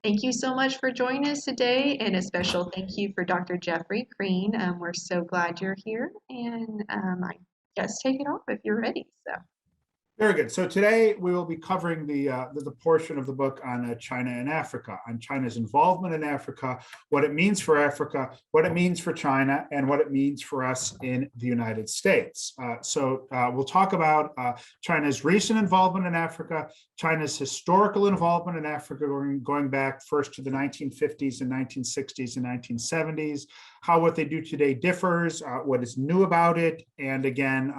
Thank you so much for joining us today, and a special thank you for Dr. Jeffrey Crean. We're so glad you're here, and I guess take it off if you're ready. So. Very good. So today we will be covering the portion of the book on China and Africa, on China's involvement in Africa, what it means for Africa, what it means for China, and what it means for us in the United States. We'll talk about China's recent involvement in Africa, China's historical involvement in Africa, going back first to the 1950s and 1960s and 1970s, how what they do today differs, what is new about it, and again,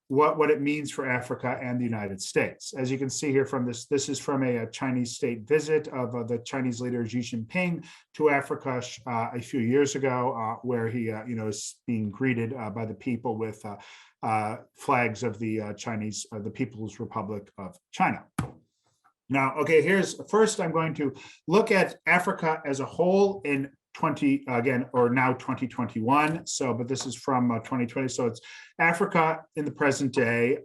what it means for Africa and the United States. As you can see here from this is from a Chinese state visit of the Chinese leader Xi Jinping to Africa a few years ago, where he is being greeted by the people with flags of the the People's Republic of China. Now, okay, first I'm going to look at Africa as a whole in 2021. But this is from 2020. So it's Africa in the present day.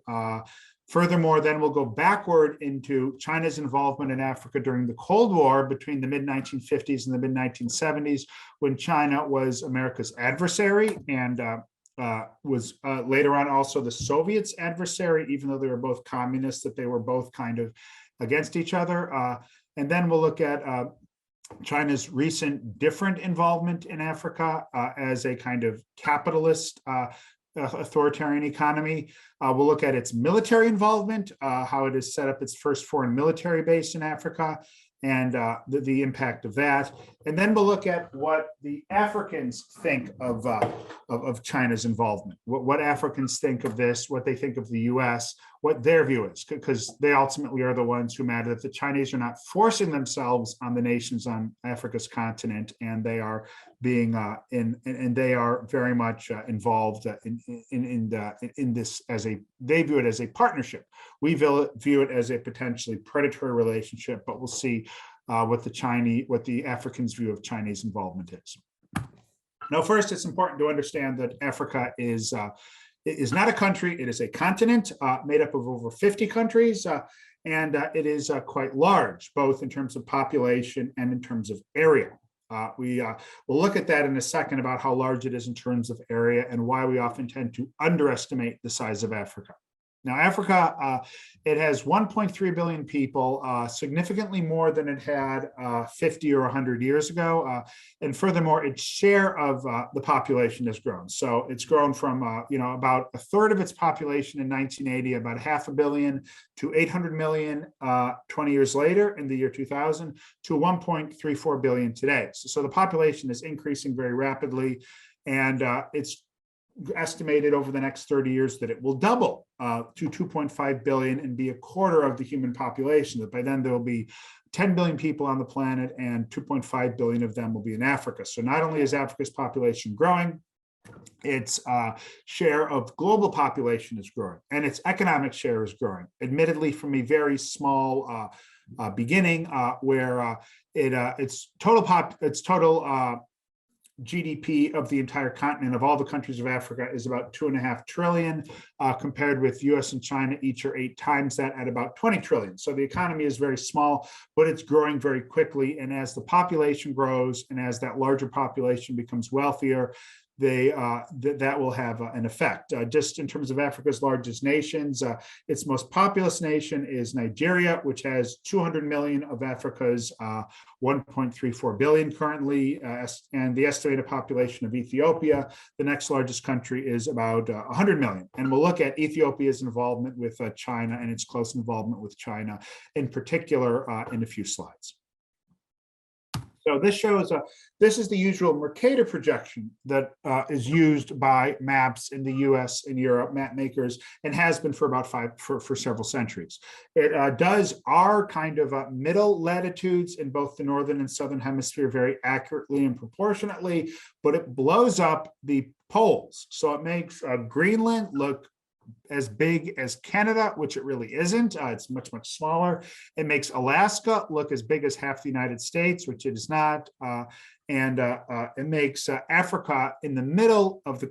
Furthermore, then we'll go backward into China's involvement in Africa during the Cold War between the mid-1950s and the mid-1970s, when China was America's adversary and was later on also the Soviets' adversary, even though they were both communists, that they were both kind of against each other. And then we'll look at China's recent different involvement in Africa as a kind of capitalist authoritarian economy. We'll look at its military involvement, how it has set up its first foreign military base in Africa, and the impact of that. And then we'll look at what the Africans think of China's involvement, what Africans think of this, what they think of the US, what their view is, because they ultimately are the ones who matter, that the Chinese are not forcing themselves on the nations on Africa's continent, and they are being and they are very much involved in this they view it as a partnership. We view it as a potentially predatory relationship, but we'll see what the Africans' view of Chinese involvement is. Now, first, it's important to understand that Africa is not a country. It is a continent made up of over 50 countries, and it is quite large, both in terms of population and in terms of area. We'll look at that in a second about how large it is in terms of area and why we often tend to underestimate the size of Africa. Now, Africa, it has 1.3 billion people, significantly more than it had 50 or 100 years ago. And furthermore, its share of the population has grown. So it's grown from about a third of its population in 1980, about 500 million, to 800 million 20 years later in the year 2000, to 1.34 billion today. So the population is increasing very rapidly, and it's estimated over the next 30 years that it will double to 2.5 billion and be a quarter of the human population. That by then there will be 10 billion people on the planet, and 2.5 billion of them will be in Africa. So not only is Africa's population growing, its share of global population is growing, and its economic share is growing, admittedly from a very small beginning, where its total GDP of the entire continent, of all the countries of Africa, is about 2.5 trillion, compared with US and China, each are 8 times that, at about 20 trillion. So the economy is very small, but it's growing very quickly. And as the population grows, and as that larger population becomes wealthier, that will have an effect. Just in terms of Africa's largest nations, its most populous nation is Nigeria, which has 200 million of Africa's 1.34 billion currently, and the estimated population of Ethiopia, the next largest country, is about 100 million. And we'll look at Ethiopia's involvement with China and its close involvement with China in particular in a few slides. So this shows, this is the usual Mercator projection that is used by maps in the US and Europe, map makers, and has been for about for several centuries. It does our kind of middle latitudes in both the northern and southern hemisphere very accurately and proportionately, but it blows up the poles. So it makes Greenland look as big as Canada, which it really isn't. It's much, much smaller. It makes Alaska look as big as half the United States, which it is not. And it makes Africa in the middle of the,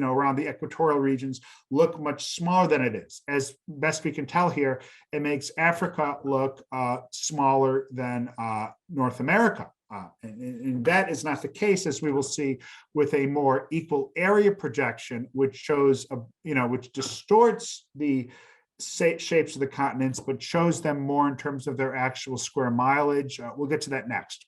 around the equatorial regions look much smaller than it is. As best we can tell here, it makes Africa look smaller than North America. And that is not the case, as we will see with a more equal area projection, which shows, which distorts the shapes of the continents, but shows them more in terms of their actual square mileage. We'll get to that next.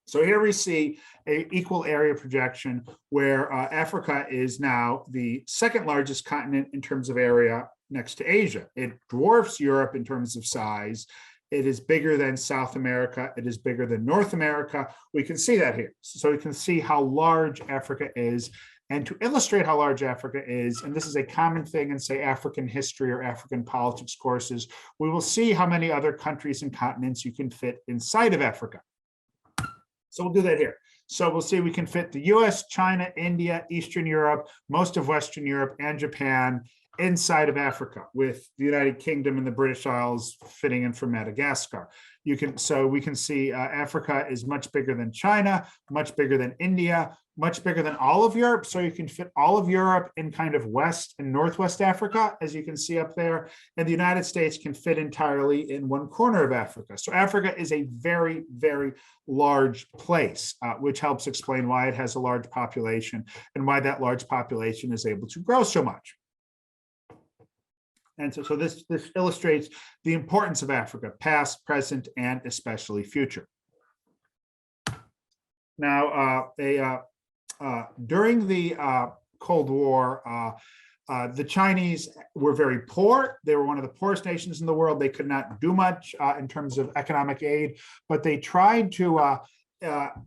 So here we see an equal area projection where Africa is now the second largest continent in terms of area next to Asia. It dwarfs Europe in terms of size. It is bigger than South America. It is bigger than North America. We can see that here. So we can see how large Africa is. And to illustrate how large Africa is, and this is a common thing in, say, African history or African politics courses, we will see how many other countries and continents you can fit inside of Africa. So we'll do that here. So we'll see we can fit the US, China, India, Eastern Europe, most of Western Europe, and Japan inside of Africa, with the United Kingdom and the British Isles fitting in from Madagascar. So we can see Africa is much bigger than China, much bigger than India, much bigger than all of Europe. So you can fit all of Europe in kind of West and Northwest Africa, as you can see up there. And the United States can fit entirely in one corner of Africa. So Africa is a very, very large place, which helps explain why it has a large population and why that large population is able to grow so much. And so this illustrates the importance of Africa, past, present, and especially future. Now, during the Cold War, the Chinese were very poor. They were one of the poorest nations in the world. They could not do much in terms of economic aid, but they tried to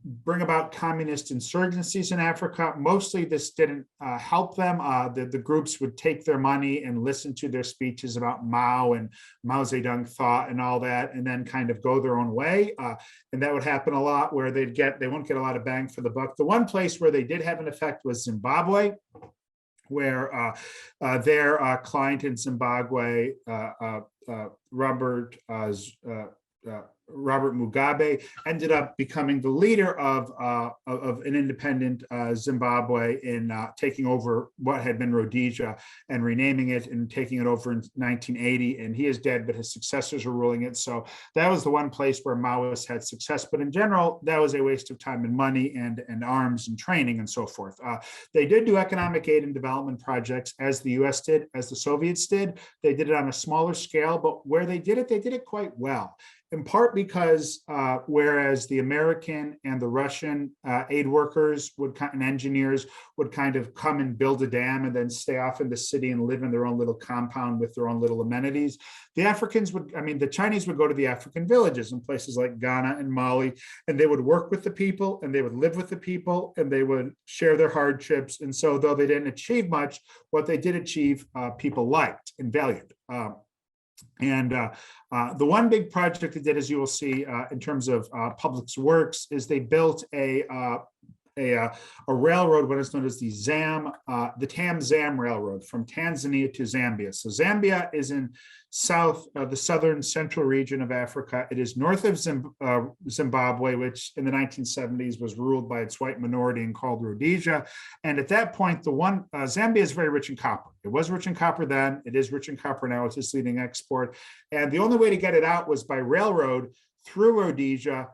bring about communist insurgencies in Africa. Mostly this didn't help them. The groups would take their money and listen to their speeches about Mao and Mao Zedong thought and all that, and then kind of go their own way. And that would happen a lot, where they won't get a lot of bang for the buck. The one place where they did have an effect was Zimbabwe, where their client in Zimbabwe, Robert Mugabe, ended up becoming the leader of an independent Zimbabwe in taking over what had been Rhodesia and renaming it and taking it over in 1980. And he is dead, but his successors are ruling it. So that was the one place where Maoists had success. But in general, that was a waste of time and money and arms and training and so forth. They did do economic aid and development projects, as the US did, as the Soviets did. They did it on a smaller scale, but where they did it quite well. In part because whereas the American and the Russian aid workers and engineers would kind of come and build a dam and then stay off in the city and live in their own little compound with their own little amenities, the Chinese would go to the African villages in places like Ghana and Mali, and they would work with the people and they would live with the people and they would share their hardships. And so though they didn't achieve much, what they did achieve, people liked and valued. The one big project they did, as you will see in terms of public works, is they built a railroad, what is known as the Tam-Zam Railroad from Tanzania to Zambia. So Zambia is in the southern central region of Africa. It is north of Zimbabwe, which in the 1970s was ruled by its white minority and called Rhodesia. And at that point, Zambia is very rich in copper. It was rich in copper then. It is rich in copper now. It's its leading export. And the only way to get it out was by railroad through Rhodesia,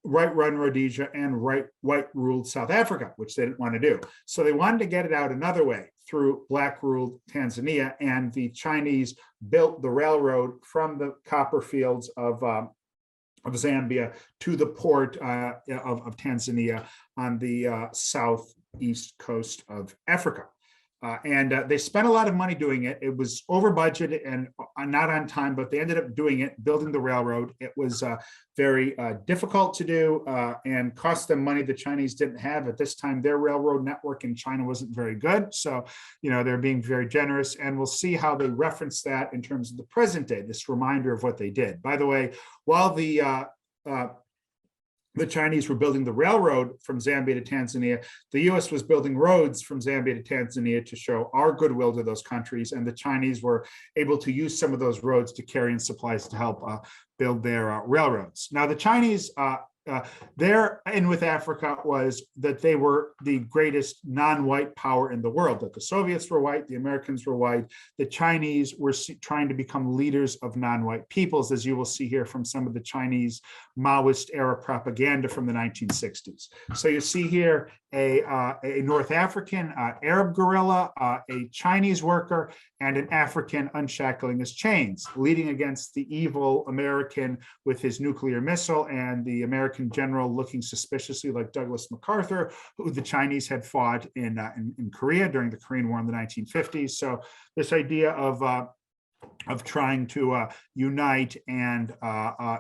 right-run Rhodesia, and white-ruled South Africa, which they didn't want to do. So they wanted to get it out another way, through black-ruled Tanzania, and the Chinese built the railroad from the copper fields of Zambia to the port of Tanzania on the southeast coast of Africa. They spent a lot of money doing it. It was over budget and not on time, but they ended up doing it, building the railroad. It was very difficult to do and cost them money the Chinese didn't have. At this time, their railroad network in China wasn't very good. So, they're being very generous, and we'll see how they reference that in terms of the present day, this reminder of what they did. By the way, while the the Chinese were building the railroad from Zambia to Tanzania. The US was building roads from Zambia to Tanzania to show our goodwill to those countries. And the Chinese were able to use some of those roads to carry in supplies to help build their railroads. Now, the Chinese, their in with Africa was that they were the greatest non-white power in the world, that the Soviets were white, the Americans were white, the Chinese were trying to become leaders of non-white peoples, as you will see here from some of the Chinese Maoist era propaganda from the 1960s. So you see here a North African Arab guerrilla, a Chinese worker, and an African unshackling his chains, leading against the evil American with his nuclear missile, and the American general looking suspiciously like Douglas MacArthur, who the Chinese had fought in Korea during the Korean War in the 1950s. So this idea of trying to unite and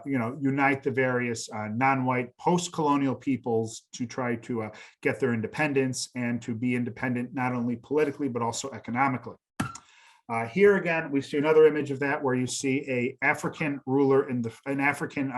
unite the various non-white post-colonial peoples to try to get their independence and to be independent not only politically but also economically. Here again, we see another image of that where you see an African ruler an African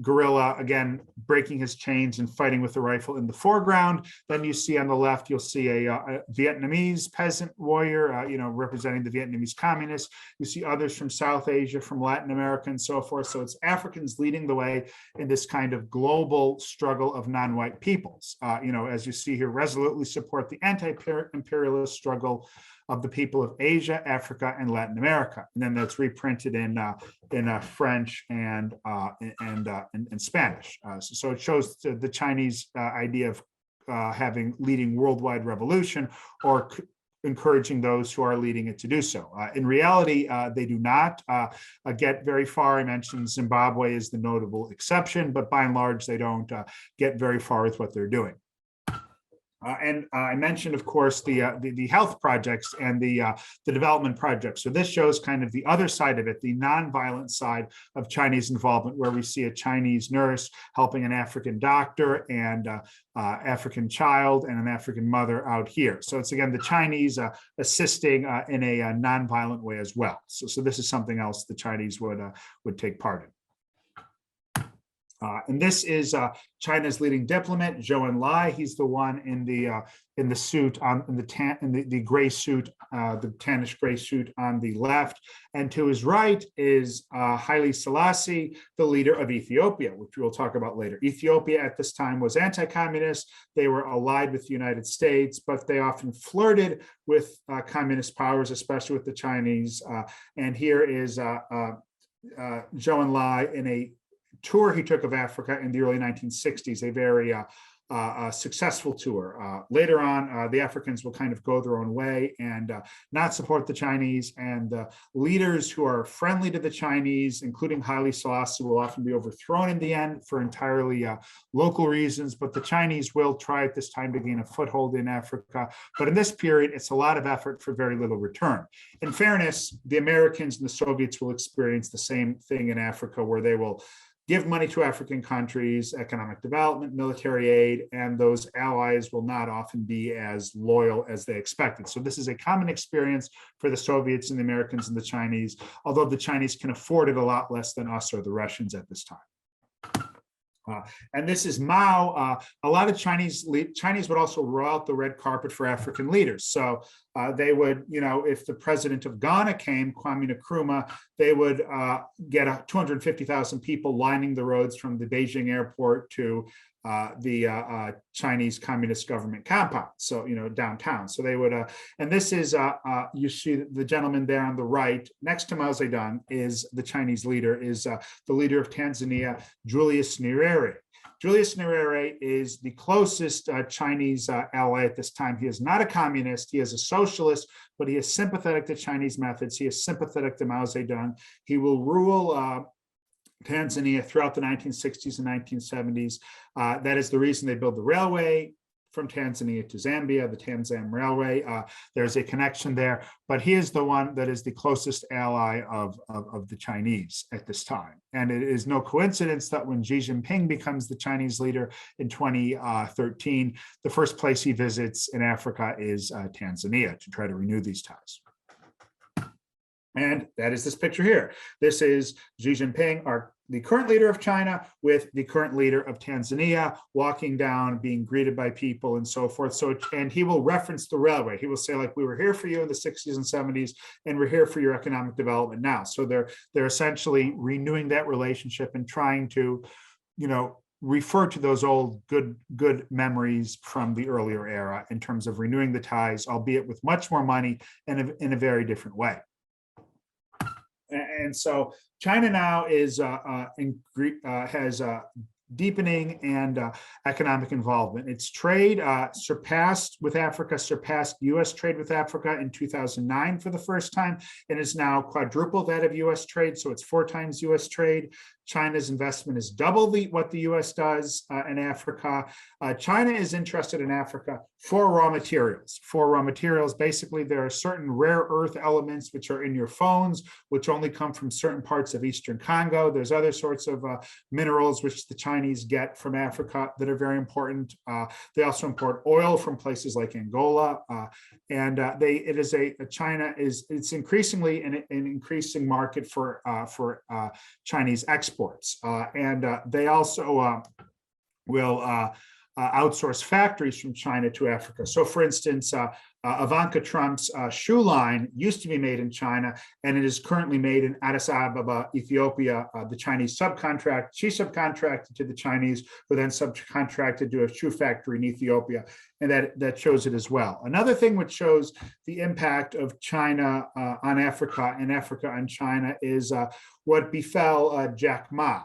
guerrilla, again, breaking his chains and fighting with a rifle in the foreground. Then you see on the left, you'll see a Vietnamese peasant warrior, representing the Vietnamese communists. You see others from South Asia, from Latin America, and so forth. So it's Africans leading the way in this kind of global struggle of non-white peoples. As you see here, resolutely support the anti-imperialist struggle of the people of Asia, Africa, and Latin America, and then that's reprinted in French and Spanish. So it shows the Chinese idea of leading worldwide revolution, or encouraging those who are leading it to do so. In reality, they do not get very far. I mentioned Zimbabwe is the notable exception, but by and large, they don't get very far with what they're doing. And I mentioned, of course, the health projects and the development projects. So this shows kind of the other side of it, the nonviolent side of Chinese involvement, where we see a Chinese nurse helping an African doctor and African child and an African mother out here. So it's, again, the Chinese assisting in a nonviolent way as well. So this is something else the Chinese would take part in. And this is China's leading diplomat, Zhou Enlai. He's the one in the suit the gray suit, the tannish gray suit on the left. And to his right is Haile Selassie, the leader of Ethiopia, which we'll talk about later. Ethiopia at this time was anti-communist. They were allied with the United States, but they often flirted with communist powers, especially with the Chinese. And here is Zhou Enlai in a tour he took of Africa in the early 1960s, a very successful tour. Later on, the Africans will kind of go their own way and not support the Chinese, and leaders who are friendly to the Chinese, including Haile Selassie, will often be overthrown in the end for entirely local reasons, but the Chinese will try at this time to gain a foothold in Africa. But in this period, it's a lot of effort for very little return. In fairness, the Americans and the Soviets will experience the same thing in Africa, where they will give money to African countries, economic development, military aid, and those allies will not often be as loyal as they expected. So this is a common experience for the Soviets and the Americans and the Chinese, although the Chinese can afford it a lot less than us or the Russians at this time. And this is Mao. A lot of Chinese would also roll out the red carpet for African leaders. So they would, if the president of Ghana came, Kwame Nkrumah, they would get 250,000 people lining the roads from the Beijing airport to the Chinese Communist government compound, so downtown. So they would, and this is you see the gentleman there on the right next to Mao Zedong is the Chinese leader, is the leader of Tanzania, Julius Nyerere. Julius Nyerere is the closest Chinese ally at this time. He is not a communist, he is a socialist, but he is sympathetic to Chinese methods. He is sympathetic to Mao Zedong. He will rule Tanzania throughout the 1960s and 1970s. That is the reason they built the railway from Tanzania to Zambia, the Tanzam Railway. There's a connection there, but he is the one that is the closest ally of the Chinese at this time. And it is no coincidence that when Xi Jinping becomes the Chinese leader in 2013, the first place he visits in Africa is Tanzania to try to renew these ties. And that is this picture here. This is Xi Jinping, the current leader of China, with the current leader of Tanzania, walking down, being greeted by people and so forth. So, and he will reference the railway. He will say, like, we were here for you in the 60s and 70s, and we're here for your economic development now. So they're essentially renewing that relationship and trying to, refer to those old good memories from the earlier era in terms of renewing the ties, albeit with much more money and in a very different way. And so China now has deepening and economic involvement. Its trade surpassed U.S. trade with Africa in 2009 for the first time, and is now quadruple that of U.S. trade. So it's 4 times U.S. trade. China's investment is double what the U.S. does in Africa. China is interested in Africa for raw materials. Basically, there are certain rare earth elements which are in your phones, which only come from certain parts of Eastern Congo. There's other sorts of minerals which the Chinese get from Africa that are very important. They also import oil from places like Angola, China is increasingly an increasing market for Chinese exports. They also will outsource factories from China to Africa. So, for instance, Ivanka Trump's shoe line used to be made in China, and it is currently made in Addis Ababa, Ethiopia. The Chinese she subcontracted to the Chinese, who then subcontracted to a shoe factory in Ethiopia, and that shows it as well. Another thing which shows the impact of China on Africa and Africa on China is what befell Jack Ma.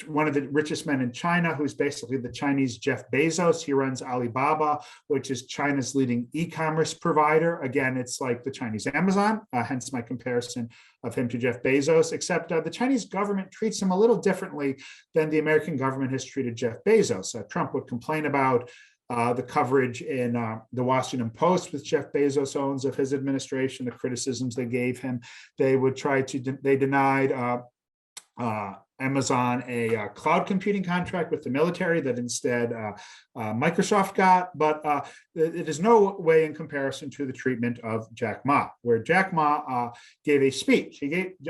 One of the richest men in China, who's basically the Chinese Jeff Bezos. He runs Alibaba, which is China's leading e-commerce provider. Again, it's like the Chinese Amazon, hence my comparison of him to Jeff Bezos, except the Chinese government treats him a little differently than the American government has treated Jeff Bezos. Trump would complain about the coverage in the Washington Post, which Jeff Bezos owns, of his administration, the criticisms they gave him. They denied Amazon a cloud computing contract with the military that instead Microsoft got, but it is no way in comparison to the treatment of Jack Ma, where Jack Ma gave a speech.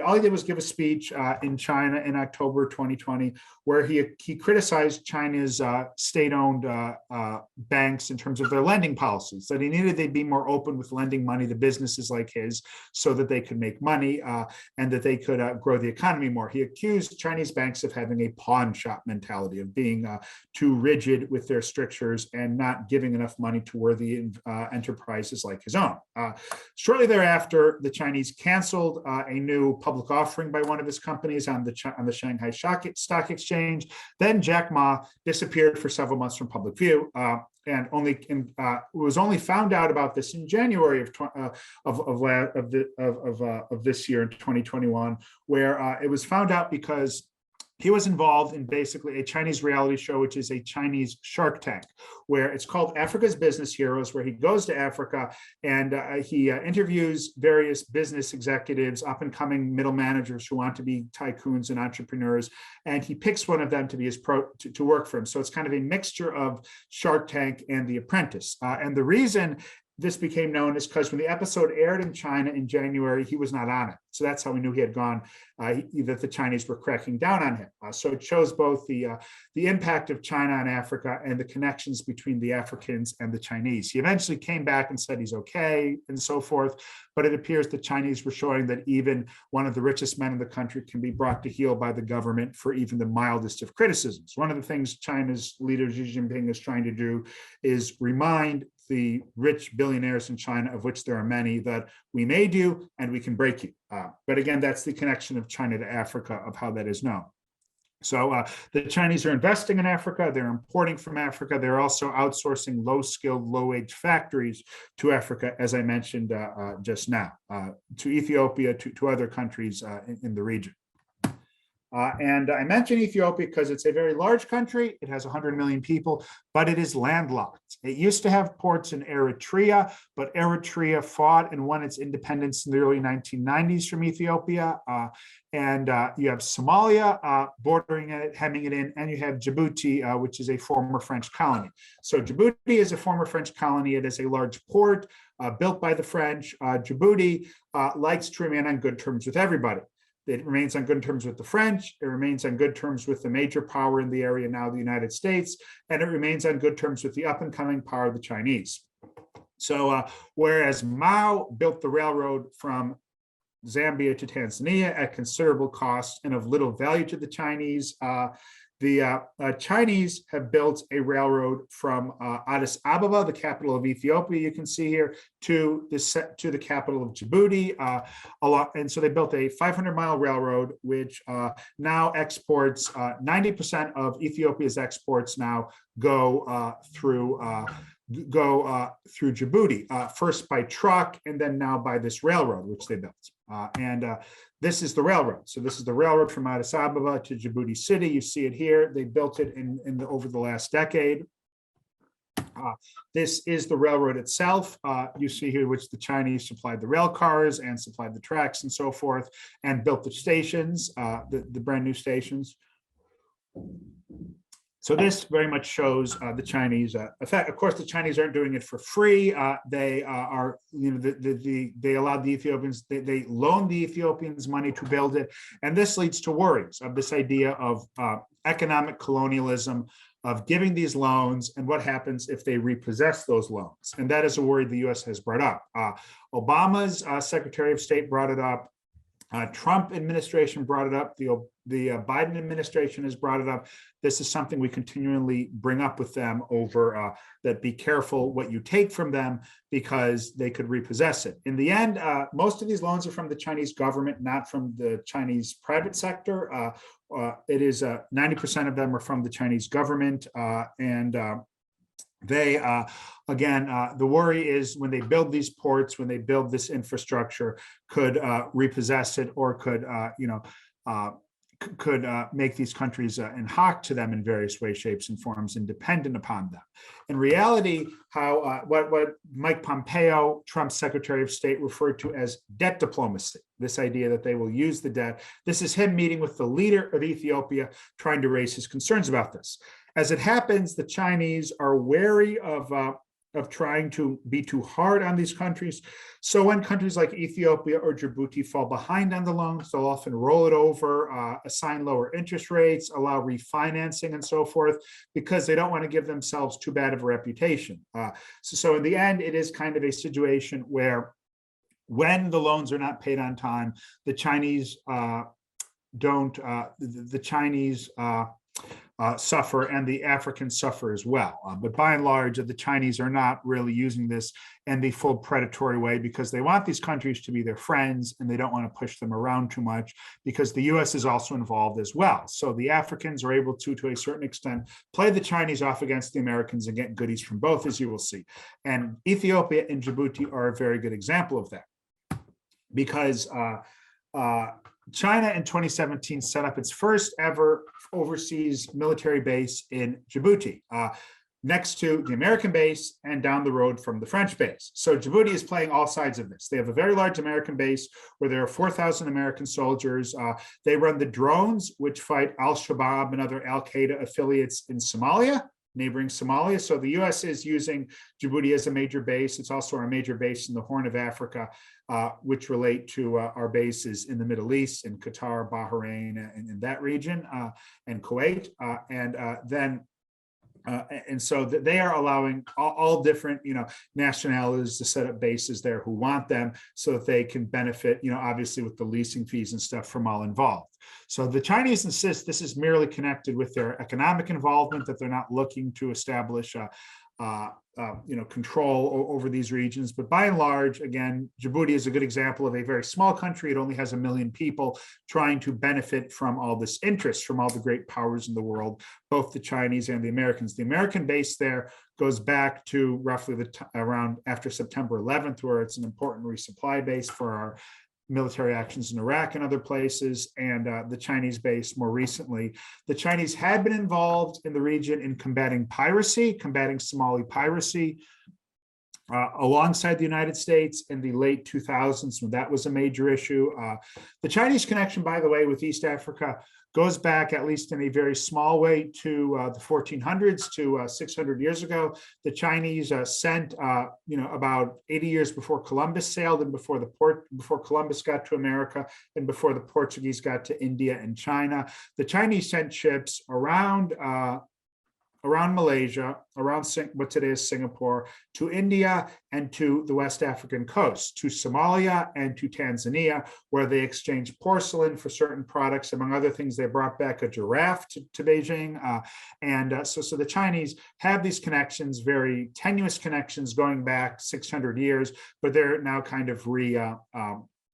All he did was give a speech in China in October 2020, where he criticized China's state-owned banks in terms of their lending policies, that he needed they'd be more open with lending money to businesses like his so that they could make money and that they could grow the economy more. He accused Chinese banks of having a pawn shop mentality, of being too rigid with their strictures and not giving enough money to worthy enterprises like his own. Shortly thereafter, the Chinese canceled a new public offering by one of his companies on the Shanghai Stock Exchange. Then Jack Ma disappeared for several months from public view. And was only found out about this in January of this year in 2021, where it was found out because he was involved in basically a Chinese reality show, which is a Chinese Shark Tank, where it's called Africa's Business Heroes, where he goes to Africa and he interviews various business executives, up-and-coming middle managers who want to be tycoons and entrepreneurs, and he picks one of them to be to work for him. So it's kind of a mixture of Shark Tank and The Apprentice. And the reason this became known is because when the episode aired in China in January, he was not on it. So that's how we knew he had gone, that the Chinese were cracking down on him. So it shows both the impact of China on Africa and the connections between the Africans and the Chinese. He eventually came back and said he's okay and so forth, but it appears the Chinese were showing that even one of the richest men in the country can be brought to heel by the government for even the mildest of criticisms. One of the things China's leader Xi Jinping is trying to do is remind the rich billionaires in China, of which there are many, that we made you and we can break you. But again, that's the connection of China to Africa, of how that is known. So the Chinese are investing in Africa, they're importing from Africa, they're also outsourcing low-skilled, low-wage factories to Africa, as I mentioned just now, to Ethiopia, to other countries in the region. And I mention Ethiopia because it's a very large country. It has 100 million people, but it is landlocked. It used to have ports in Eritrea, but Eritrea fought and won its independence in the early 1990s from Ethiopia. And you have Somalia bordering it, hemming it in, and you have Djibouti, which is a former French colony. So Djibouti is a former French colony. It is a large port. built by the French. Djibouti likes to remain on good terms with everybody. It remains on good terms with the French. It remains on good terms with the major power in the area now, the United States, and it remains on good terms with the up-and-coming power, the Chinese. So whereas Mao built the railroad from Zambia to Tanzania at considerable cost and of little value to the Chinese, the Chinese have built a railroad from Addis Ababa, the capital of Ethiopia, you can see here, to the capital of Djibouti. And so they built a 500-mile railroad, which now exports 90% of Ethiopia's exports now go through Djibouti, first by truck and then now by this railroad, which they built. This is the railroad. So this is the railroad from Addis Ababa to Djibouti City. You see it here. They built it over the last decade. This is the railroad itself. You see here, which the Chinese supplied the rail cars and supplied the tracks and so forth, and built the stations, the brand new stations. So this very much shows the Chinese effect. Of course, the Chinese aren't doing it for free. They are, they allowed the Ethiopians, they loaned the Ethiopians money to build it. And this leads to worries of this idea of economic colonialism, of giving these loans and what happens if they repossess those loans. And that is a worry the US has brought up. Obama's Secretary of State brought it up. Trump administration brought it up. The Biden administration has brought it up. This is something we continually bring up with them over that be careful what you take from them because they could repossess it. In the end, most of these loans are from the Chinese government, not from the Chinese private sector. It is 90% of them are from the Chinese government. They, again, the worry is when they build these ports, when they build this infrastructure, could repossess it or could, make these countries in hock to them in various ways, shapes, and forms, and dependent upon them. In reality, how what Mike Pompeo, Trump's Secretary of State, referred to as debt diplomacy, this idea that they will use the debt. This is him meeting with the leader of Ethiopia, trying to raise his concerns about this. As it happens, the Chinese are wary of trying to be too hard on these countries. So when countries like Ethiopia or Djibouti fall behind on the loans, they'll often roll it over, assign lower interest rates, allow refinancing and so forth, because they don't want to give themselves too bad of a reputation. So in the end, it is kind of a situation where when the loans are not paid on time, the Chinese suffer and the Africans suffer as well. But by and large, the Chinese are not really using this in the full predatory way because they want these countries to be their friends and they don't want to push them around too much because the US is also involved as well. So the Africans are able to a certain extent, play the Chinese off against the Americans and get goodies from both, as you will see. And Ethiopia and Djibouti are a very good example of that because China in 2017 set up its first ever overseas military base in Djibouti, next to the American base and down the road from the French base. So Djibouti is playing all sides of this. They have a very large American base where there are 4,000 American soldiers. They run the drones, which fight al-Shabaab and other al-Qaeda affiliates in Somalia, neighboring Somalia. So the US is using Djibouti as a major base. It's also our major base in the Horn of Africa, which relate to our bases in the Middle East, in Qatar, Bahrain, and in that region, and Kuwait. And so they are allowing all different, nationalities to set up bases there who want them so that they can benefit, obviously with the leasing fees and stuff from all involved. So the Chinese insist this is merely connected with their economic involvement, that they're not looking to establish control over these regions. But by and large, again, Djibouti is a good example of a very small country. It only has 1 million people trying to benefit from all this interest from all the great powers in the world, both the Chinese and the Americans. The American base there goes back to roughly around after September 11th, where it's an important resupply base for our military actions in Iraq and other places, and the Chinese base more recently. The Chinese had been involved in the region in combating piracy, combating Somali piracy, alongside the United States in the late 2000s when that was a major issue. The Chinese connection, by the way, with East Africa goes back, at least in a very small way, to the 1400s, to 600 years ago. The Chinese sent, about 80 years before Columbus sailed, and before Columbus got to America, and before the Portuguese got to India and China. The Chinese sent ships around Malaysia, around what today is Singapore, to India and to the West African coast, to Somalia and to Tanzania, where they exchanged porcelain for certain products. Among other things, they brought back a giraffe to Beijing. So the Chinese have these connections, very tenuous connections going back 600 years, but they're now kind of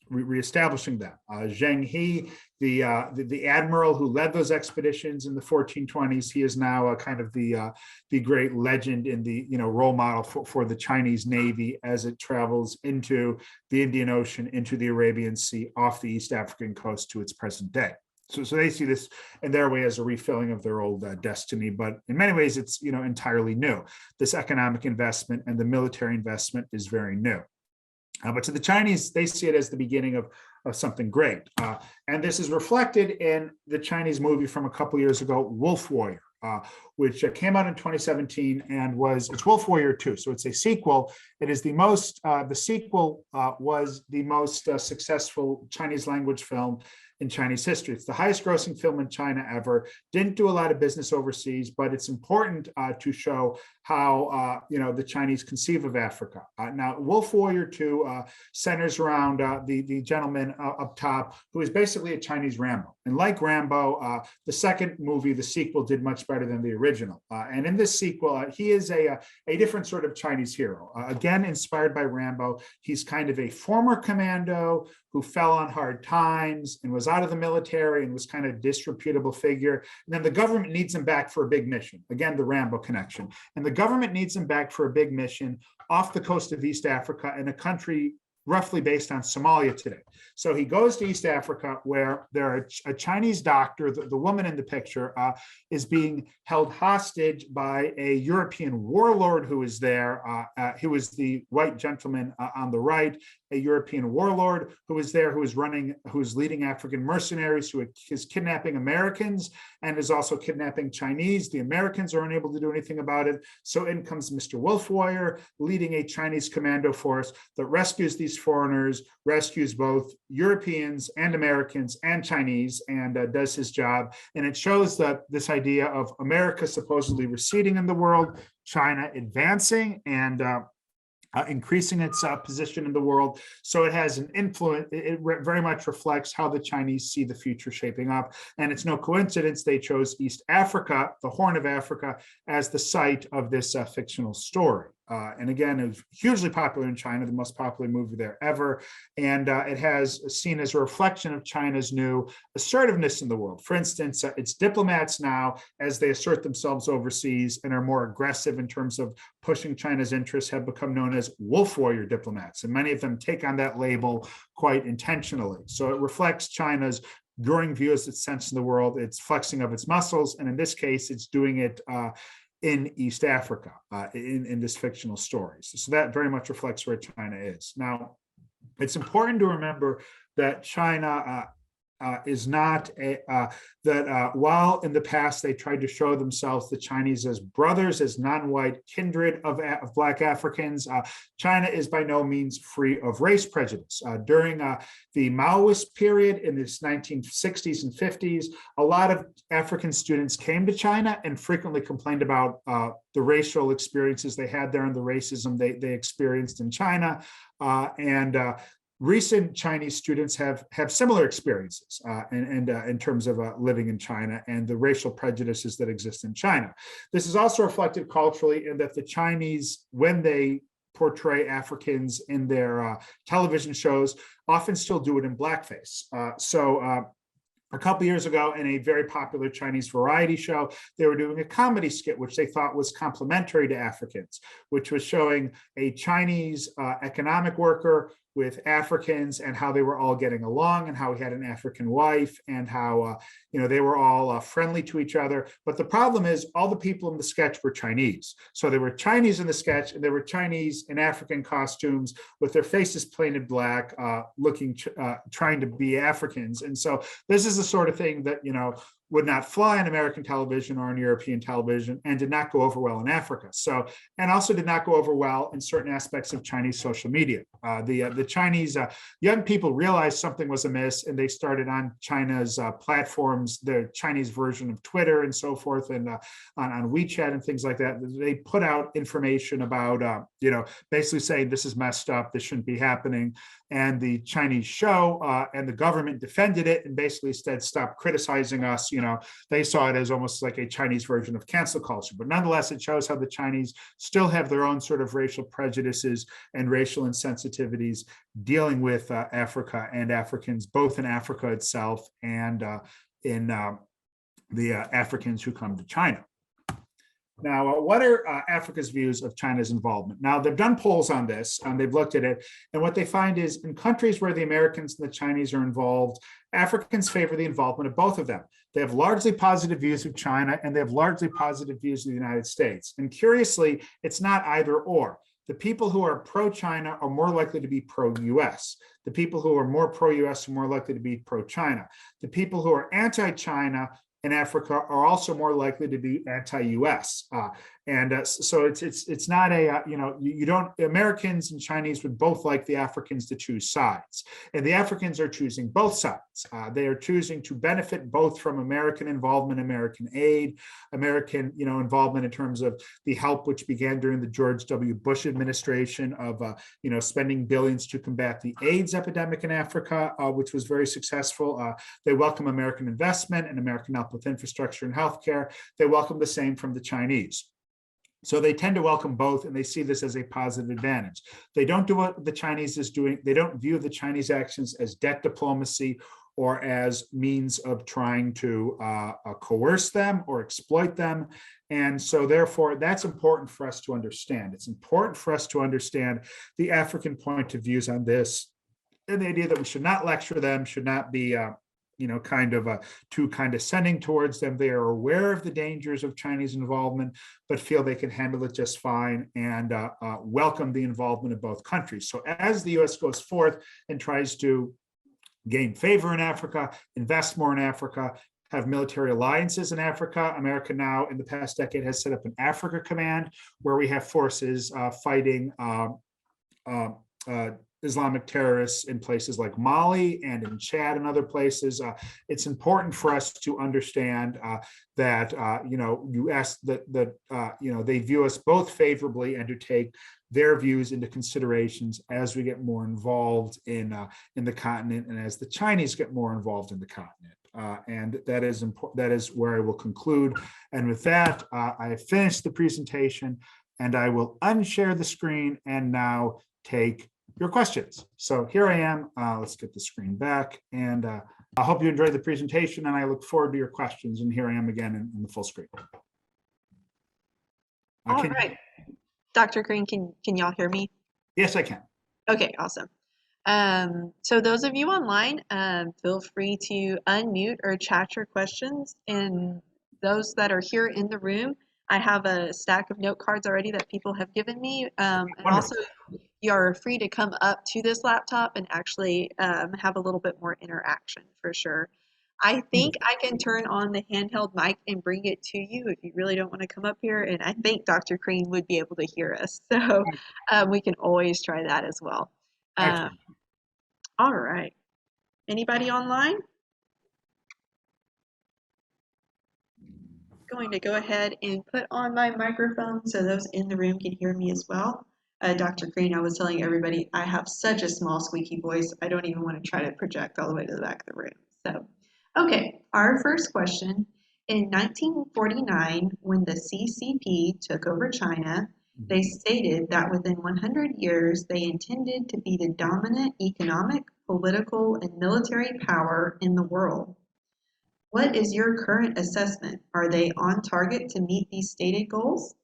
reestablishing them. Zheng He, the admiral who led those expeditions in the 1420s, he is now kind of the great legend in the role model for the Chinese Navy as it travels into the Indian Ocean, into the Arabian Sea, off the East African coast to its present day. So they see this in their way as a refilling of their old destiny, but in many ways it's entirely new. This economic investment and the military investment is very new. But to the Chinese, they see it as the beginning of something great. And this is reflected in the Chinese movie from a couple years ago, Wolf Warrior, which came out in 2017 and it's Wolf Warrior 2. So it's a sequel. It is the sequel was the most successful Chinese language film in Chinese history. It's the highest grossing film in China ever. Didn't do a lot of business overseas, but it's important to show how the Chinese conceive of Africa. Now, Wolf Warrior 2 centers around the gentleman up top, who is basically a Chinese Rambo. And like Rambo, the second movie, the sequel, did much better than the original. And in this sequel, he is a different sort of Chinese hero. Again, inspired by Rambo. He's kind of a former commando who fell on hard times and was out of the military and was kind of a disreputable figure. And then the government needs him back for a big mission. Again, the Rambo connection. And the government needs him back for a big mission off the coast of East Africa, in a country roughly based on Somalia today. So he goes to East Africa, where there are a Chinese doctor, the woman in the picture, is being held hostage by a European warlord who is there. Who is the white gentleman on the right, a European warlord who is there, who is leading African mercenaries, who is kidnapping Americans and is also kidnapping Chinese. The Americans are unable to do anything about it. So in comes Mr. Wolf Warrior, leading a Chinese commando force that rescues these foreigners, rescues both Europeans and Americans and Chinese, and does his job. And it shows that this idea of America supposedly receding in the world, China advancing and increasing its position in the world. So it has an influence. It very much reflects how the Chinese see the future shaping up. And it's no coincidence they chose East Africa, the Horn of Africa, as the site of this fictional story. And again, it was hugely popular in China, the most popular movie there ever. And it has seen as a reflection of China's new assertiveness in the world. For instance, its diplomats now, as they assert themselves overseas and are more aggressive in terms of pushing China's interests, have become known as wolf warrior diplomats. And many of them take on that label quite intentionally. So it reflects China's growing view as its sense in the world, its flexing of its muscles. And in this case, it's doing it in East Africa, in this fictional story. So that very much reflects where China is. Now, it's important to remember that China is not while in the past they tried to show themselves, the Chinese, as brothers, as non-white kindred of Black Africans, China is by no means free of race prejudice. During the Maoist period in the 1960s and 50s, a lot of African students came to China and frequently complained about the racial experiences they had there and the racism they experienced in China. Recent Chinese students have similar experiences in terms of living in China and the racial prejudices that exist in China. This is also reflected culturally in that the Chinese, when they portray Africans in their television shows, often still do it in blackface. A couple years ago, in a very popular Chinese variety show, they were doing a comedy skit, which they thought was complimentary to Africans, which was showing a Chinese economic worker with Africans and how they were all getting along and how he had an African wife and how, they were all friendly to each other. But the problem is all the people in the sketch were Chinese. So there were Chinese in the sketch and there were Chinese in African costumes with their faces painted black, trying to be Africans. And so this is the sort of thing that, would not fly on American television or on European television and did not go over well in Africa. So, and also did not go over well in certain aspects of Chinese social media. The Chinese young people realized something was amiss and they started on China's platforms, the Chinese version of Twitter and so forth, and on WeChat and things like that. They put out information about, basically saying this is messed up, this shouldn't be happening. And the Chinese show and the government defended it and basically said, stop criticizing us. They saw it as almost like a Chinese version of cancel culture. But nonetheless, it shows how the Chinese still have their own sort of racial prejudices and racial insensitivities dealing with Africa and Africans, both in Africa itself and in the Africans who come to China. Now, what are Africa's views of China's involvement? Now, they've done polls on this, and they've looked at it, and what they find is in countries where the Americans and the Chinese are involved, Africans favor the involvement of both of them. They have largely positive views of China, and they have largely positive views of the United States. And curiously, it's not either or. The people who are pro-China are more likely to be pro-US. The people who are more pro-US are more likely to be pro-China. The people who are anti-China in Africa are also more likely to be anti-US. So it's not a, you don't, Americans and Chinese would both like the Africans to choose sides. And the Africans are choosing both sides. They are choosing to benefit both from American involvement, American aid, American, involvement in terms of the help which began during the George W. Bush administration of, spending billions to combat the AIDS epidemic in Africa, which was very successful. They welcome American investment and American help with infrastructure and healthcare. They welcome the same from the Chinese. So they tend to welcome both, and they see this as a positive advantage. They don't do what the Chinese is doing. They don't view the Chinese actions as debt diplomacy or as means of trying to coerce them or exploit them. And so therefore, that's important for us to understand. It's important for us to understand the African point of views on this, and the idea that we should not lecture them, should not be too condescending towards them. They are aware of the dangers of Chinese involvement, but feel they can handle it just fine and welcome the involvement of both countries. So as the US goes forth and tries to gain favor in Africa, invest more in Africa, have military alliances in Africa, America now in the past decade has set up an Africa Command where we have forces fighting Islamic terrorists in places like Mali and in Chad and other places. It's important for us to understand that you asked that they view us both favorably and to take their views into considerations as we get more involved in the continent and as the Chinese get more involved in the continent. And that is important. That is where I will conclude. And with that, I have finished the presentation, and I will unshare the screen and now take your questions. So here I am. Let's get the screen back, and I hope you enjoyed the presentation, and I look forward to your questions. And here I am again in the full screen. All right, Dr. Crean, can y'all hear me? Yes, I can. Okay, awesome. So those of you online, feel free to unmute or chat your questions. And those that are here in the room, I have a stack of note cards already that people have given me. And also, you're free to come up to this laptop and actually have a little bit more interaction for sure. I think I can turn on the handheld mic and bring it to you if you really don't want to come up here. And I think Dr. Crean would be able to hear us. So we can always try that as well. All right. Anybody online? Going to go ahead and put on my microphone so those in the room can hear me as well. Dr. Crean, I was telling everybody I have such a small squeaky voice, I don't even want to try to project all the way to the back of the room. So, okay, our first question. In 1949, when the CCP took over China, they stated that within 100 years, they intended to be the dominant economic, political, and military power in the world. What is your current assessment? Are they on target to meet these stated goals?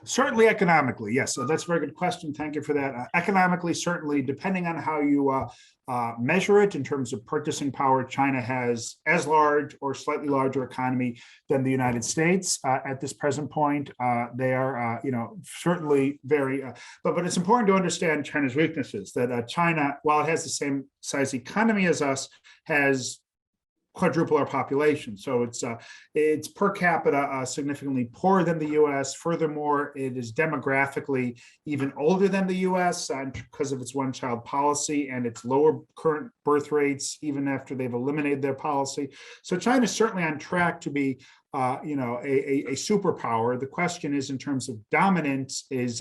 Certainly economically, yes. So that's a very good question. Thank you for that. Economically, certainly, depending on how you measure it in terms of purchasing power, China has as large or slightly larger economy than the United States at this present point. They are, certainly very. But it's important to understand China's weaknesses. That China, while it has the same size economy as us, has quadruple our population. So it's per capita significantly poorer than the US. Furthermore, it is demographically even older than the US because of its one-child policy and its lower current birth rates, even after they've eliminated their policy. So China is certainly on track to be a superpower. The question is, in terms of dominance, is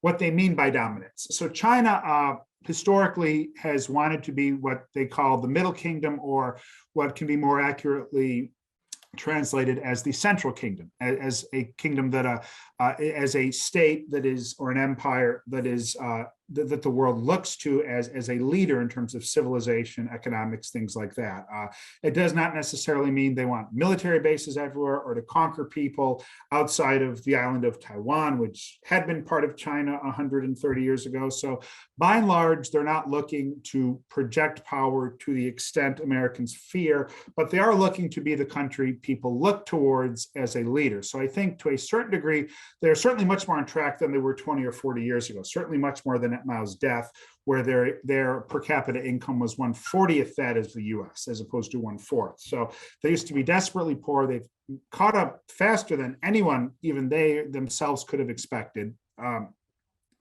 what they mean by dominance. So China historically has wanted to be what they call the Middle Kingdom, or what can be more accurately translated as the Central Kingdom, as a kingdom that, as a state that is, or an empire that is, that the world looks to as a leader in terms of civilization, economics, things like that. It does not necessarily mean they want military bases everywhere or to conquer people outside of the island of Taiwan, which had been part of China 130 years ago. So by and large, they're not looking to project power to the extent Americans fear, but they are looking to be the country people look towards as a leader. So I think to a certain degree, they're certainly much more on track than they were 20 or 40 years ago, certainly much more than at Mao's death, where their per capita income was 1/40th that as the US, as opposed to 1/4. So they used to be desperately poor. They've caught up faster than anyone, even they themselves, could have expected.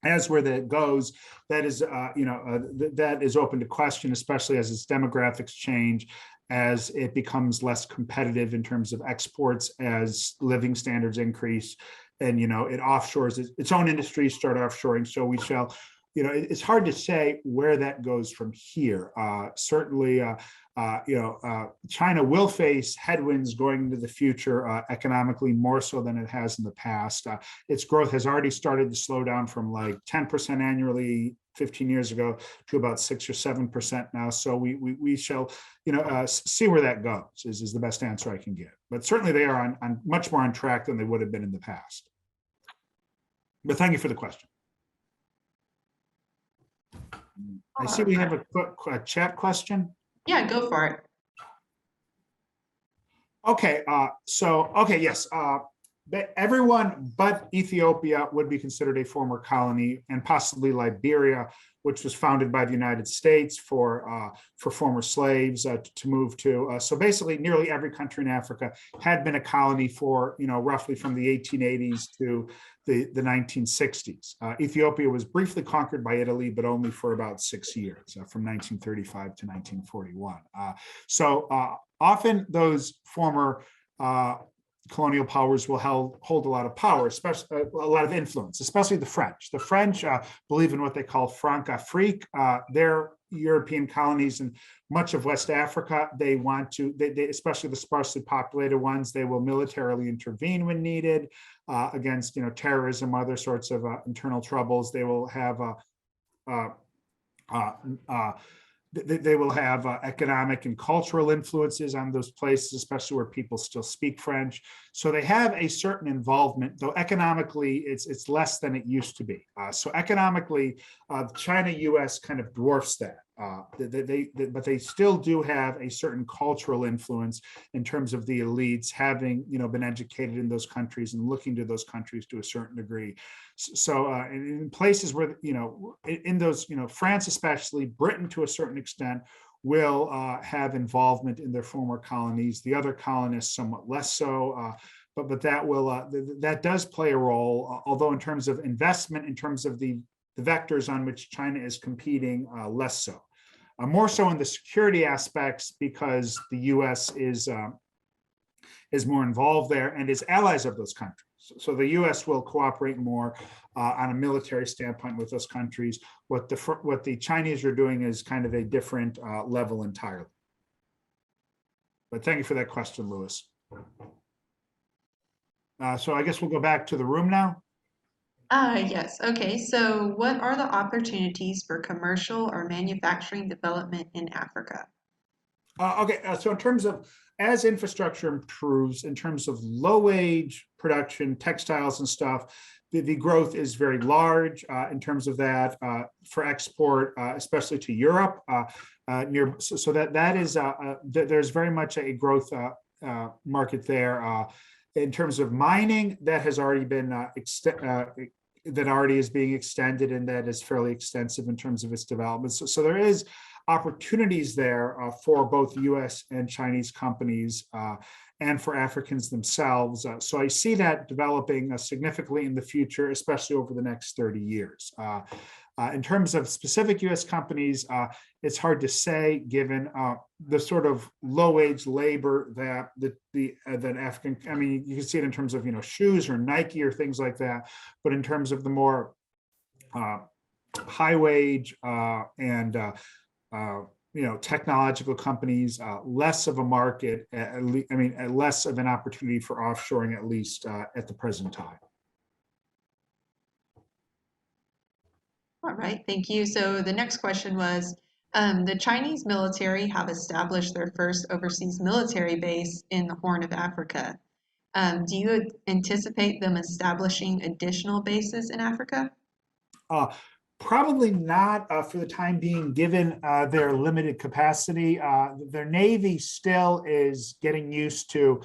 As where that goes, that is, that is open to question, especially as its demographics change, as it becomes less competitive in terms of exports, as living standards increase, and it offshores its own industries, start offshoring. So we shall, it's hard to say where that goes from here. Certainly, China will face headwinds going into the future, economically, more so than it has in the past. Its growth has already started to slow down from like 10% annually 15 years ago to about 6 or 7% now. So we shall, see where that goes, is the best answer I can give. But certainly they are on much more on track than they would have been in the past. But thank you for the question. I see we have a quick chat question. Yeah, go for it. Okay, yes. Everyone but Ethiopia would be considered a former colony, and possibly Liberia, which was founded by the United States for former slaves to move to. So basically, nearly every country in Africa had been a colony for, roughly from the 1880s to the 1960s. Ethiopia was briefly conquered by Italy, but only for about 6 years, from 1935 to 1941. Often those former colonial powers will hold a lot of power, especially a lot of influence, especially the French. The French believe in what they call Franc-Afrique. Their European colonies in much of West Africa, they want to, especially the sparsely populated ones, they will militarily intervene when needed against, terrorism, other sorts of internal troubles. They will have they will have economic and cultural influences on those places, especially where people still speak French. So they have a certain involvement, though economically it's less than it used to be. So economically, China-US kind of dwarfs that. But they still do have a certain cultural influence in terms of the elites having, been educated in those countries and looking to those countries to a certain degree. So in places where, in those, France especially, Britain to a certain extent, will have involvement in their former colonies. The other colonists somewhat less so. But that will that does play a role, although in terms of investment, in terms of the vectors on which China is competing, less so. More so in the security aspects, because the US is more involved there and is allies of those countries. So the US will cooperate more on a military standpoint with those countries. What the Chinese are doing is kind of a different level entirely. But thank you for that question, Lewis. So I guess we'll go back to the room now. Yes. Okay. So what are the opportunities for commercial or manufacturing development in Africa? So in terms of, as infrastructure improves, in terms of low-wage production, textiles and stuff, the growth is very large in terms of that for export, especially to Europe. So that is there's very much a growth market there. In terms of mining, that has already been that already is being extended, and that is fairly extensive in terms of its development. So there is opportunities there for both U.S. and Chinese companies and for Africans themselves. So I see that developing significantly in the future, especially over the next 30 years. In terms of specific U.S. companies, it's hard to say given the sort of low-wage labor that African, I mean, you can see it in terms of, shoes or Nike or things like that, but in terms of the more high wage and technological companies, less of a market, less of an opportunity for offshoring, at least at the present time. All right, thank you. So the next question was, the Chinese military have established their first overseas military base in the Horn of Africa. Do you anticipate them establishing additional bases in Africa? Probably not for the time being, given their limited capacity. Their Navy still is getting used to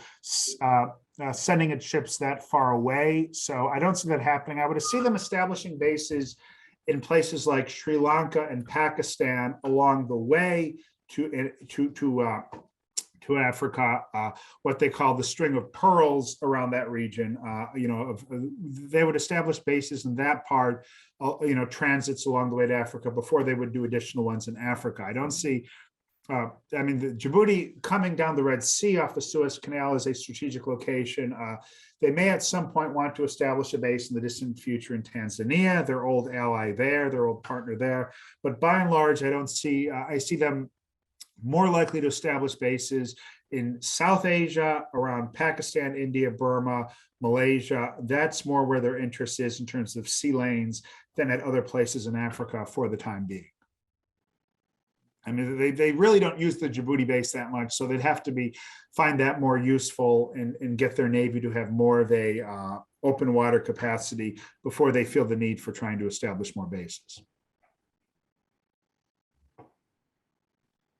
sending its ships that far away. So I don't see that happening. I would see them establishing bases in places like Sri Lanka and Pakistan along the way to Africa, what they call the string of pearls around that region. They would establish bases in that part, transits along the way to Africa before they would do additional ones in Africa. I don't see, the Djibouti coming down the Red Sea off the Suez Canal is a strategic location. They may at some point want to establish a base in the distant future in Tanzania, their old ally there, their old partner there. But by and large, I see them more likely to establish bases in South Asia, around Pakistan, India, Burma, Malaysia. That's more where their interest is in terms of sea lanes than at other places in Africa for the time being. They really don't use the Djibouti base that much, so they'd have to find that more useful and get their Navy to have more of a open water capacity before they feel the need for trying to establish more bases.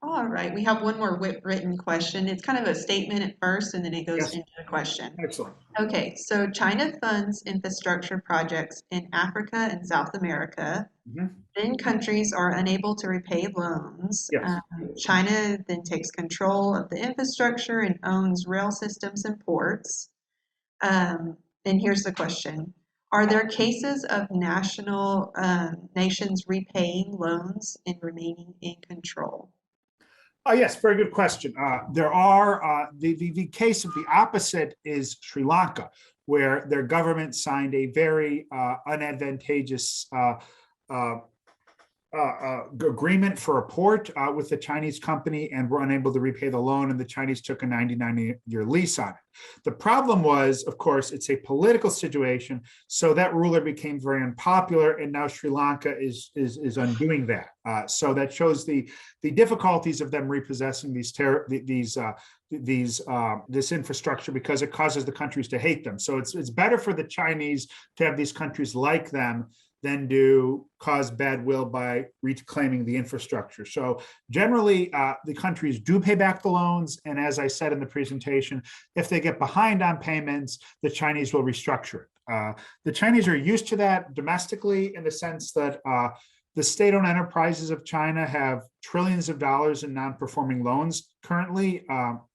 All right, we have one more written question. It's kind of a statement at first, and then it goes into a question. Excellent. Okay, so China funds infrastructure projects in Africa and South America. Then countries are unable to repay loans. Yes. China then takes control of the infrastructure and owns rail systems and ports. And here's the question. Are there cases of nations repaying loans and remaining in control? Yes, very good question. There are, the case of the opposite is Sri Lanka, where their government signed a very unadvantageous agreement for a port with the Chinese company and were unable to repay the loan, and the Chinese took a 99-year lease on it. The problem was, of course, it's a political situation, so that ruler became very unpopular, and now Sri Lanka is undoing that. So that shows the difficulties of them repossessing this infrastructure, because it causes the countries to hate them. So it's better for the Chinese to have these countries like them than to cause bad will by reclaiming the infrastructure. So generally, the countries do pay back the loans. And as I said in the presentation, if they get behind on payments, the Chinese will restructure it. The Chinese are used to that domestically in the sense that the state-owned enterprises of China have trillions of dollars in non-performing loans currently,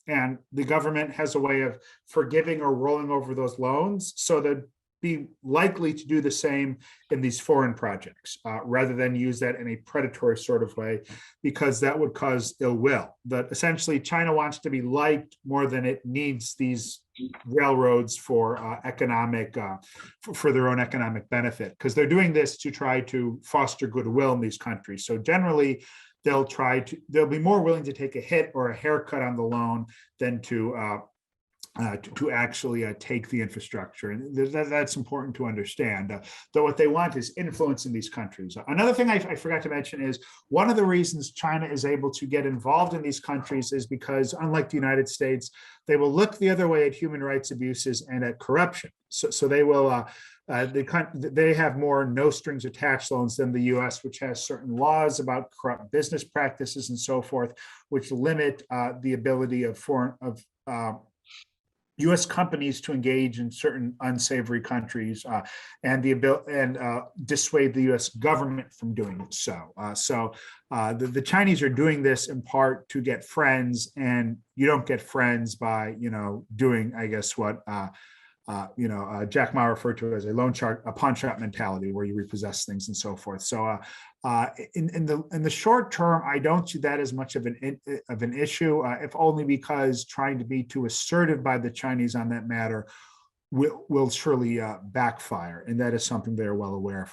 and the government has a way of forgiving or rolling over those loans. So they'd be likely to do the same in these foreign projects, rather than use that in a predatory sort of way, because that would cause ill will. But essentially, China wants to be liked more than it needs these railroads for for their own economic benefit, because they're doing this to try to foster goodwill in these countries. So generally, they'll be more willing to take a hit or a haircut on the loan than to to actually take the infrastructure. And that's important to understand. Though what they want is influence in these countries. Another thing I forgot to mention is one of the reasons China is able to get involved in these countries is because, unlike the United States, they will look the other way at human rights abuses and at corruption. So they will, they have more no strings attached loans than the US, which has certain laws about corrupt business practices and so forth, which limit the ability of U.S. companies to engage in certain unsavory countries and dissuade the U.S. government from doing so. The Chinese are doing this in part to get friends, and you don't get friends by doing, I guess, what Jack Ma referred to as a pawn shop mentality, where you repossess things and so forth. So in the short term, I don't see that as much of an issue, if only because trying to be too assertive by the Chinese on that matter will surely backfire, and that is something they're well aware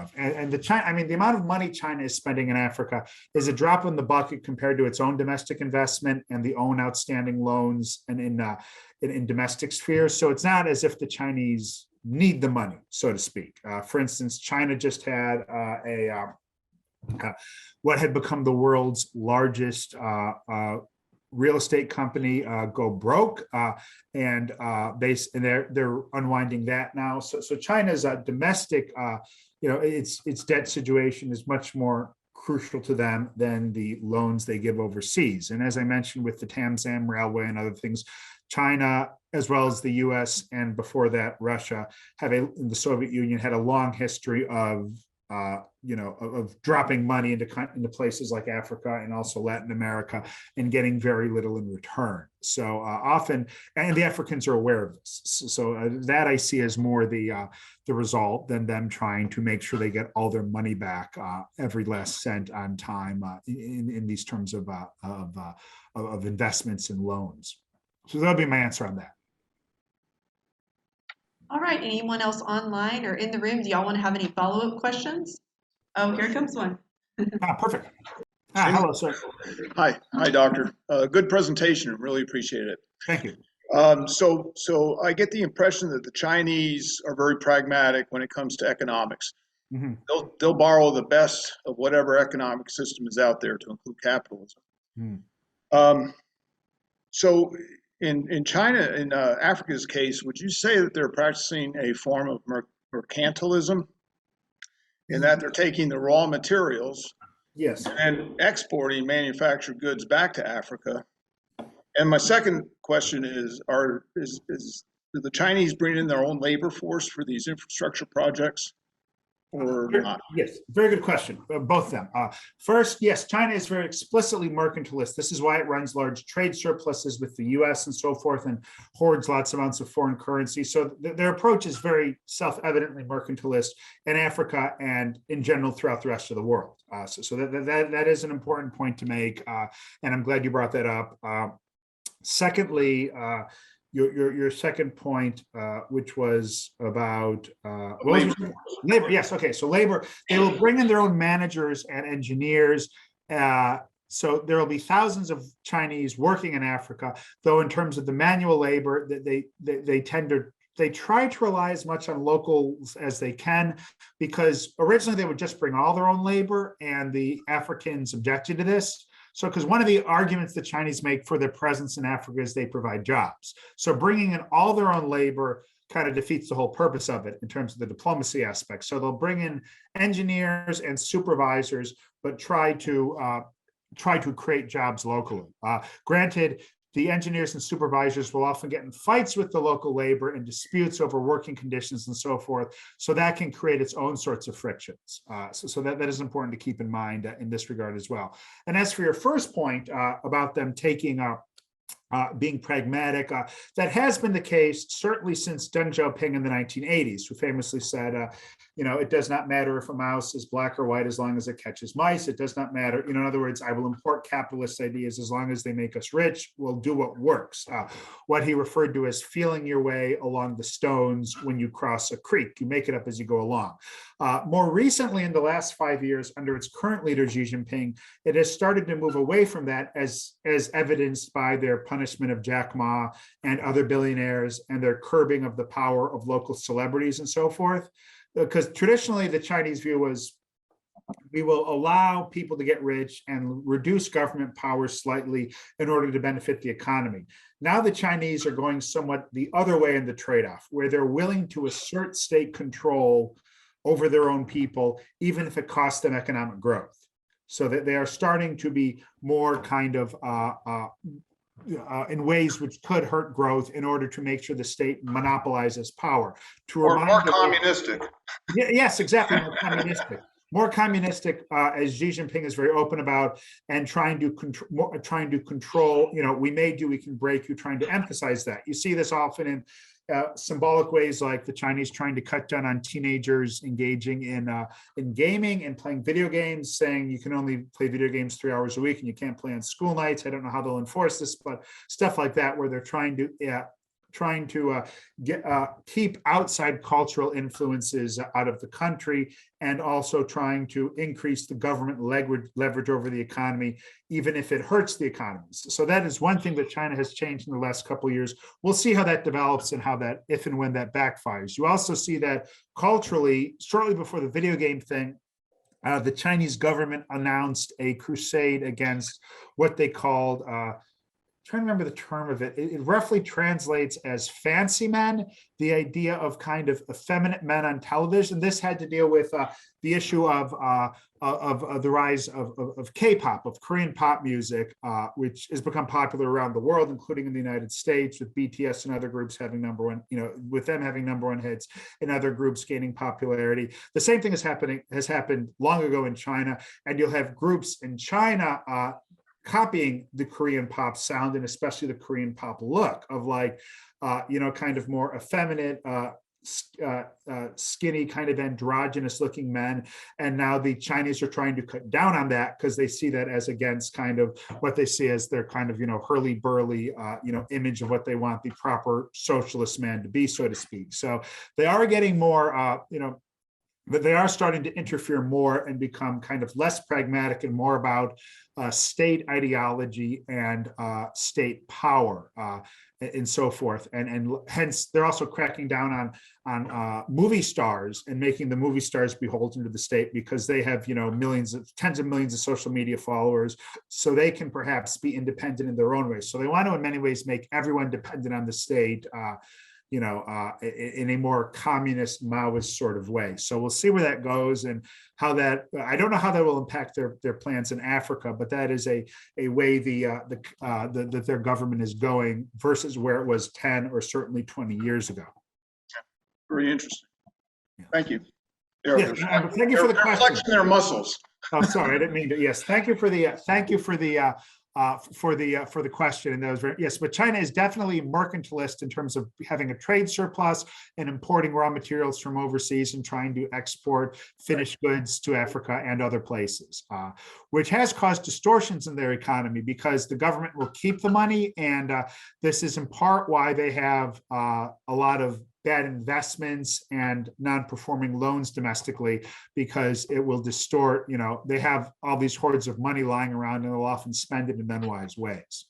of. And the amount of money China is spending in Africa is a drop in the bucket compared to its own domestic investment and the own outstanding loans and in domestic spheres. So it's not as if the Chinese need the money, so to speak. For instance, China just had what had become the world's largest real estate company go broke, and they're unwinding that now. So China's domestic, its debt situation is much more crucial to them than the loans they give overseas. And as I mentioned with the Tamzam Railway and other things, China, as well as the US and before that Russia, in the Soviet Union, had a long history of dropping money into places like Africa and also Latin America and getting very little in return. So often, and the Africans are aware of this. So that I see as more the result than them trying to make sure they get all their money back, every last cent on time, in these terms of investments and loans. So that'll be my answer on that. All right, anyone else online or in the room? Do y'all want to have any follow-up questions? Oh, here comes one. Perfect. Hello, sir. Hi, doctor. Good presentation. Really appreciate it. Thank you. So I get the impression that the Chinese are very pragmatic when it comes to economics. Mm-hmm. They'll borrow the best of whatever economic system is out there, to include capitalism. Mm. So in China, in Africa's case, would you say that they're practicing a form of mercantilism, in that they're taking the raw materials, yes, and exporting manufactured goods back to Africa? And my second question is do the Chinese bring in their own labor force for these infrastructure projects or not? Yes, very good question. Both of them. First, yes, China is very explicitly mercantilist. This is why it runs large trade surpluses with the US and so forth, and hoards lots of amounts of foreign currency. So their approach is very self-evidently mercantilist in Africa and in general throughout the rest of the world. So that is an important point to make, and I'm glad you brought that up. Secondly, your second point, which was about labor. Yes, okay. So labor, they will bring in their own managers and engineers. So there will be thousands of Chinese working in Africa, though in terms of the manual labor, they try to rely as much on locals as they can, because originally they would just bring all their own labor, and the Africans objected to this. So, because one of the arguments the Chinese make for their presence in Africa is they provide jobs. So bringing in all their own labor kind of defeats the whole purpose of it in terms of the diplomacy aspect. So they'll bring in engineers and supervisors, but try to create jobs locally. Granted, the engineers and supervisors will often get in fights with the local labor and disputes over working conditions and so forth. So that can create its own sorts of frictions. So that is important to keep in mind in this regard as well. And as for your first point about them being pragmatic, that has been the case certainly since Deng Xiaoping in the 1980s, who famously said, it does not matter if a mouse is black or white as long as it catches mice. It does not matter. In other words, I will import capitalist ideas as long as they make us rich. We'll do what works. What he referred to as feeling your way along the stones when you cross a creek. You make it up as you go along. More recently, in the last 5 years, under its current leader, Xi Jinping, it has started to move away from that, as evidenced by their punishment punishment of Jack Ma and other billionaires and their curbing of the power of local celebrities and so forth. Because traditionally the Chinese view was, we will allow people to get rich and reduce government power slightly in order to benefit the economy. Now the Chinese are going somewhat the other way in the trade-off, where they're willing to assert state control over their own people, even if it costs them economic growth. So that they are starting to be more kind of in ways which could hurt growth in order to make sure the state monopolizes power. Or more communistic. Yes, exactly, more communistic. More communistic, as Xi Jinping is very open about, and trying to control, we made you, we can break you, trying to emphasize that. You see this often in symbolic ways, like the Chinese trying to cut down on teenagers engaging in gaming and playing video games, saying you can only play video games 3 hours a week and you can't play on school nights. I don't know how they'll enforce this, but stuff like that, where they're trying to keep outside cultural influences out of the country, and also trying to increase the government leverage over the economy, even if it hurts the economies. So that is one thing that China has changed in the last couple of years. We'll see how that develops and how that, if and when that backfires. You also see that culturally, shortly before the video game thing, the Chinese government announced a crusade against what they called trying to remember the term of it. It roughly translates as fancy men, the idea of kind of effeminate men on television. This had to deal with the issue of the rise of K-pop, of Korean pop music, which has become popular around the world, including in the United States, with BTS and other groups having with them having #1 hits and other groups gaining popularity. The same thing has happened long ago in China, and you'll have groups in China copying the Korean pop sound, and especially the Korean pop look of kind of more effeminate, skinny, kind of androgynous looking men. And now the Chinese are trying to cut down on that because they see that as against kind of what they see as their kind of, hurly-burly, image of what they want the proper socialist man to be, so to speak. So they are getting more, but they are starting to interfere more and become kind of less pragmatic and more about state ideology and state power and so forth. And hence, they're also cracking down on movie stars and making the movie stars beholden to the state, because they have, tens of millions of social media followers, so they can perhaps be independent in their own ways. So they want to, in many ways, make everyone dependent on the state, in a more communist Maoist sort of way. So we'll see where that goes, and how that, I don't know how that will impact their plans in Africa, but that is a way that their government is going versus where it was 10 or certainly 20 years ago. Very interesting. Yeah. Thank you. Yes, thank you for the question. Flexing their muscles. Oh, sorry, I didn't mean to. Yes, thank you for the question, and that was very, yes, but China is definitely mercantilist in terms of having a trade surplus and importing raw materials from overseas and trying to export finished goods to Africa and other places, which has caused distortions in their economy, because the government will keep the money, and this is in part why they have a lot of bad investments and non-performing loans domestically, because it will distort, they have all these hordes of money lying around, and they'll often spend it in unwise ways.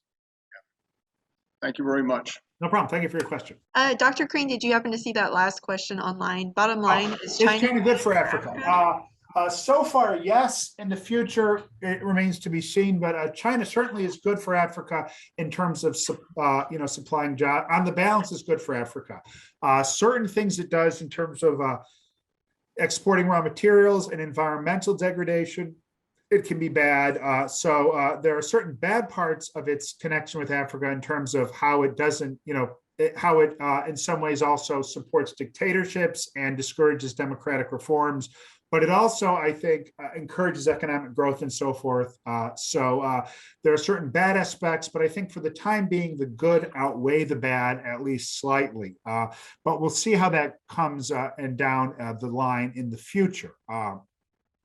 Thank you very much. No problem. Thank you for your question. Dr. Crean, did you happen to see that last question online? Bottom line, is China good for Africa? So far, yes. In the future, it remains to be seen. But China certainly is good for Africa in terms of, supplying jobs. On the balance, is good for Africa. Certain things it does in terms of exporting raw materials and environmental degradation, it can be bad. So there are certain bad parts of its connection with Africa in terms of how it doesn't, how it in some ways also supports dictatorships and discourages democratic reforms. But it also, I think, encourages economic growth and so forth. So there are certain bad aspects, but I think for the time being, the good outweigh the bad, at least slightly. But we'll see how that comes and down the line in the future.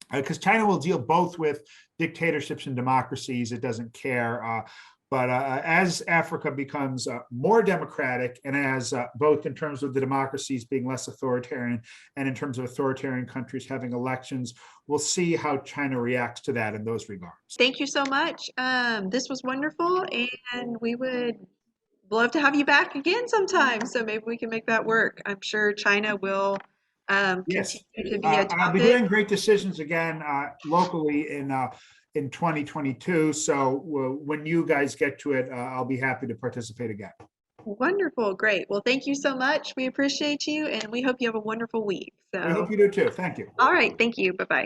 Because China will deal both with dictatorships and democracies. It doesn't care. But as Africa becomes more democratic, and as both in terms of the democracies being less authoritarian and in terms of authoritarian countries having elections, we'll see how China reacts to that in those regards. Thank you so much. This was wonderful, and we would love to have you back again sometime. So maybe we can make that work. I'm sure China will Yes, continue to be a I'll be topic. doing great decisions again locally in 2022. So when you guys get to it, I'll be happy to participate again. Wonderful, great. Well, thank you so much. We appreciate you, and we hope you have a wonderful week. We So, hope you do too. Thank you. all right, thank you. Bye-bye.